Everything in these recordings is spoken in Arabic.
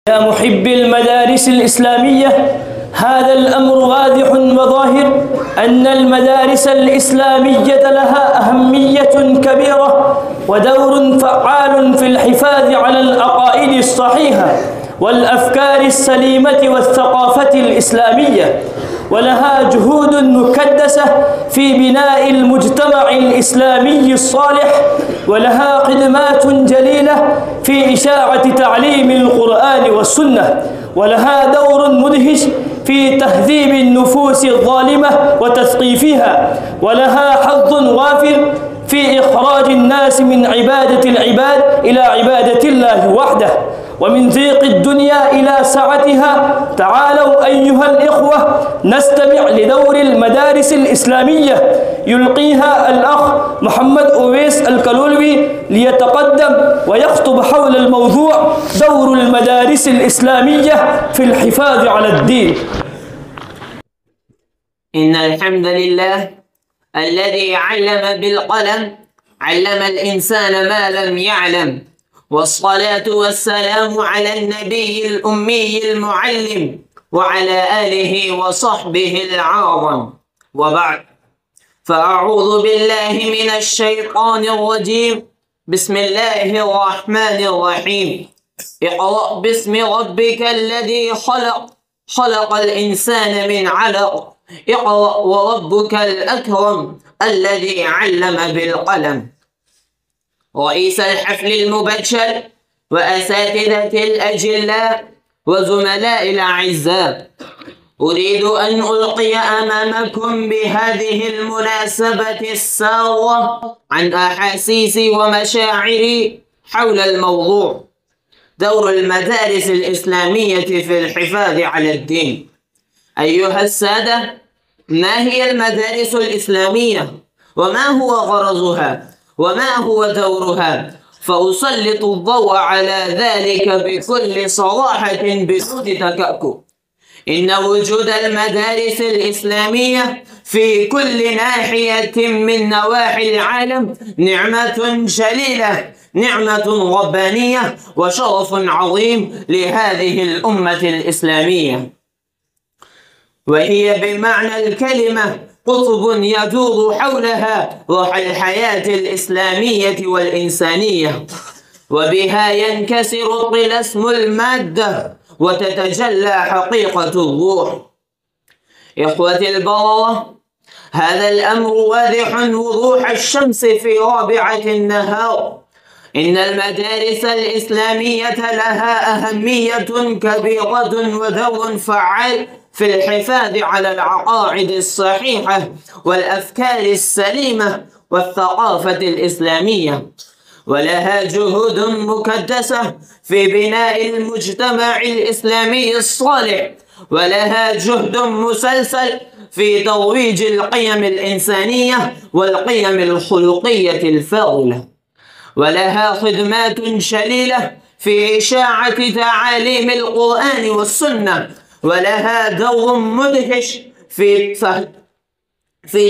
يا محب المدارس الإسلامية، هذا الأمر واضح وظاهر أن المدارس الإسلامية لها أهمية كبيرة ودور فعال في الحفاظ على العقائد الصحيحة والأفكار السليمة والثقافة الإسلامية، ولها جهود مكدسة في بناء المجتمع الإسلامي الصالح، ولها خدمات جليلة في إشاعة تعليم القرآن والسنة، ولها دور مدهش في تهذيب النفوس الظالمة وتثقيفها، ولها حظ وافر في إخراج الناس من عبادة العباد إلى عبادة الله وحده، ومن ضيق الدنيا إلى سعتها. تعالوا أيها الإخوة نستمع لدور المدارس الإسلامية يلقيها الأخ محمد أويس الكلولوي ليتقدم ويخطب حول الموضوع دور المدارس الإسلامية في الحفاظ على الدين. إن الحمد لله الذي علم بالقلم علم الإنسان ما لم يعلم، والصلاة والسلام على النبي الأمي المعلم وعلى آله وصحبه العظم، وبعد، فأعوذ بالله من الشيطان الرجيم. بسم الله الرحمن الرحيم. اقرأ باسم ربك الذي خلق، خلق الإنسان من علق، اقرأ وربك الأكرم الذي علم بالقلم. رئيس الحفل المبجل وأساتذة الأجلاء وزملاء الأعزاء، أريد أن ألقي أمامكم بهذه المناسبة السارة عن أحاسيسي ومشاعري حول الموضوع دور المدارس الإسلامية في الحفاظ على الدين. أيها السادة، ما هي المدارس الإسلامية؟ وما هو غرضها؟ وما هو دورها؟ فأسلط الضوء على ذلك بكل صراحة بدون تكأكؤ. إن وجود المدارس الإسلامية في كل ناحية من نواحي العالم نعمة جليلة، نعمة ربانية وشرف عظيم لهذه الأمة الإسلامية، وهي بمعنى الكلمة قطب يدور حولها روح الحياة الإسلامية والإنسانية، وبها ينكسر طلسم المادة وتتجلى حقيقة الروح. إخوة البررة، هذا الأمر واضح وضوح الشمس في رابعة النهار. إن المدارس الإسلامية لها أهمية كبيرة ودور فعال في الحفاظ على العقائد الصحيحة والأفكار السليمة والثقافة الإسلامية، ولها جهود مكدسة في بناء المجتمع الإسلامي الصالح، ولها جهد مسلسل في ترويج القيم الإنسانية والقيم الخلقية الفاضلة، ولها خدمات شليلة في إشاعة تعاليم القرآن والسنة، ولها دور مدهش في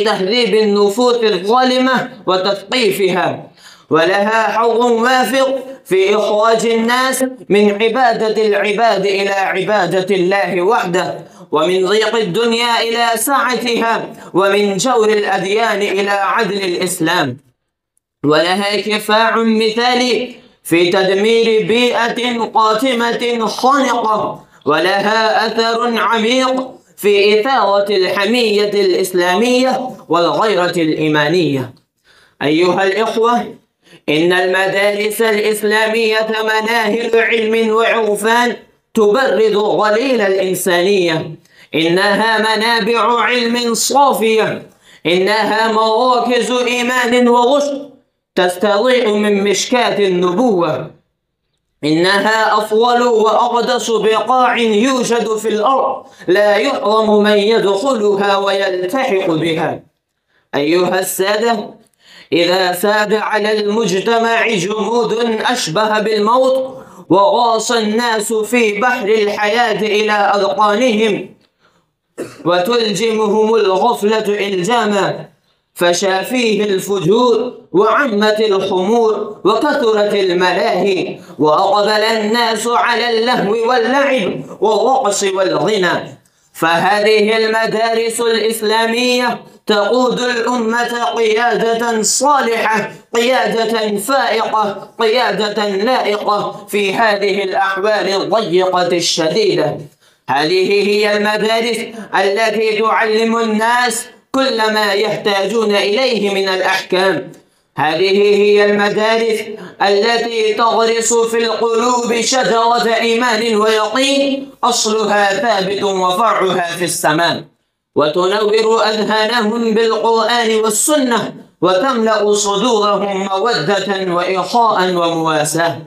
تهذيب النفوس الظالمة وتثقيفها، ولها حظ وافر في إخراج الناس من عبادة العباد إلى عبادة الله وحده، ومن ضيق الدنيا إلى سعتها، ومن جور الأديان إلى عدل الإسلام، ولها كفاح مثالي في تدمير بيئة قاتمة خانقة، ولها أثر عميق في إثارة الحمية الإسلامية والغيرة الإيمانية. أيها الإخوة، إن المدارس الإسلامية مناهل علم وعرفان تبرد غليل الإنسانية، إنها منابع علم صافية، إنها مراكز إيمان ورشد تستضيء من مشكاة النبوة، إنها أفضل وأقدس بقاع يوجد في الأرض لا يحرم من يدخلها ويلتحق بها. أيها السادة، إذا ساد على المجتمع جمود أشبه بالموت وغاص الناس في بحر الحياة إلى أذقانهم وتلجمهم الغفلة إلجاما، فشا فيه الفجور وعمت الخمور وكثرت الملاهي وأقبل الناس على اللهو واللعب والرقص والغنى. فهذه المدارس الإسلامية تقود الأمة قيادة صالحة، قيادة فائقة، قيادة لائقة في هذه الأحوال الضيقة الشديدة. هذه هي المدارس التي تعلم الناس كل ما يحتاجون إليه من الأحكام. هذه هي المدارس التي تغرس في القلوب شجرة إيمان ويقين أصلها ثابت وفرعها في السماء، وتنور أذهانهم بالقرآن والسنة، وتملأ صدورهم مودة وإخاء ومواساة.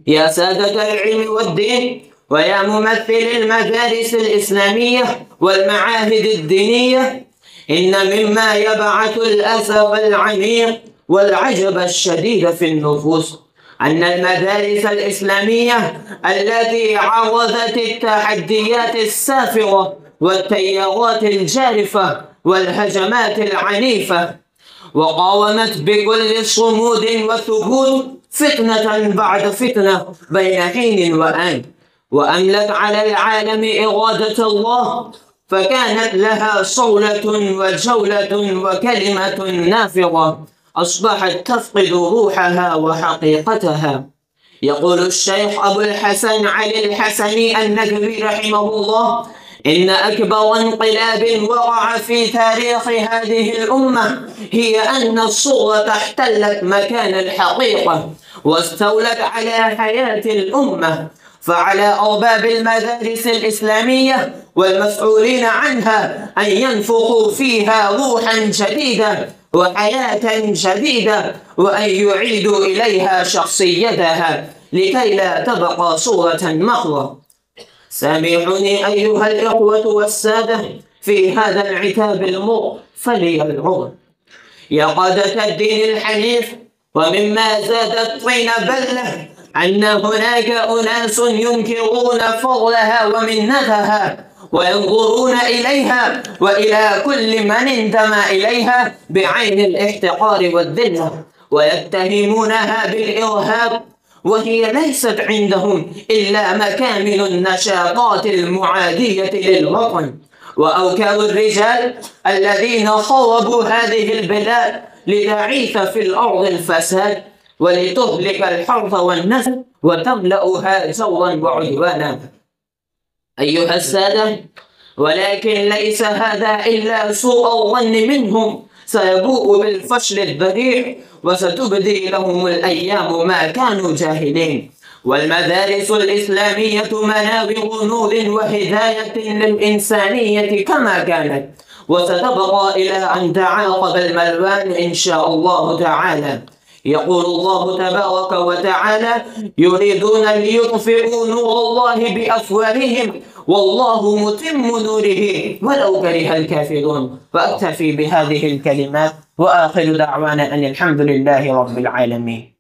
يا سادة العلم والدين، ويا ممثلي المدارس الإسلامية والمعاهد الدينية، إن مما يبعث الأسف العميق والعجب الشديد في النفوس أن المدارس الإسلامية التي عرضت التحديات السافرة والتيارات الجارفة والهجمات العنيفة، وقاومت بكل صمود وثبوت فتنة بعد فتنة بين حين وآن، وأملت على العالم إرادة الله، فكانت لها صولة وجولة وكلمة نافرة أصبحت تفقد روحها وحقيقتها. يقول الشيخ أبو الحسن علي الحسني الندوي رحمه الله: إن أكبر انقلاب وقع في تاريخ هذه الأمة هي أن الصورة احتلت مكان الحقيقة واستولت على حياة الأمة. فعلى أرباب المدارس الإسلامية والمسؤولين عنها أن ينفخوا فيها روحا جديدة وحياة جديدة، وأن يعيدوا إليها شخصيتها لكي لا تبقى صورة مخرة. سامحوني أيها الإخوة والسادة في هذا العتاب المر فلي العذر. يا قادة الدين الحنيف، ومما زاد الطين بلة أن هناك أناس ينكرون فضلها ومنتها، وينظرون إليها وإلى كل من انتمى إليها بعين الاحتقار والذلة، ويتهمونها بالإرهاب، وهي ليست عندهم إلا مكامن النشاطات المعادية للوطن، وأوكار الرجال الذين خربوا هذه البلاد لتعيث في الأرض الفساد ولتهلك الحرث والنسل وتملأها جورا وعدوانا. أيها السادة، ولكن ليس هذا إلا سوء الظن منهم، سيبوء بالفشل الذريع وستبدي لهم الأيام ما كانوا جاهلين. والمدارس الإسلامية منابر نور وهداية للإنسانية كما كانت، وستبقى إلى أن تعاقب الملوان إن شاء الله تعالى. يقول الله تبارك وتعالى: يريدون ليطفئوا نور الله بأفواههم والله متم نوره ولو كره الكافرون. وأكتفي بهذه الكلمات، وآخر دعوانا أن الحمد لله رب العالمين.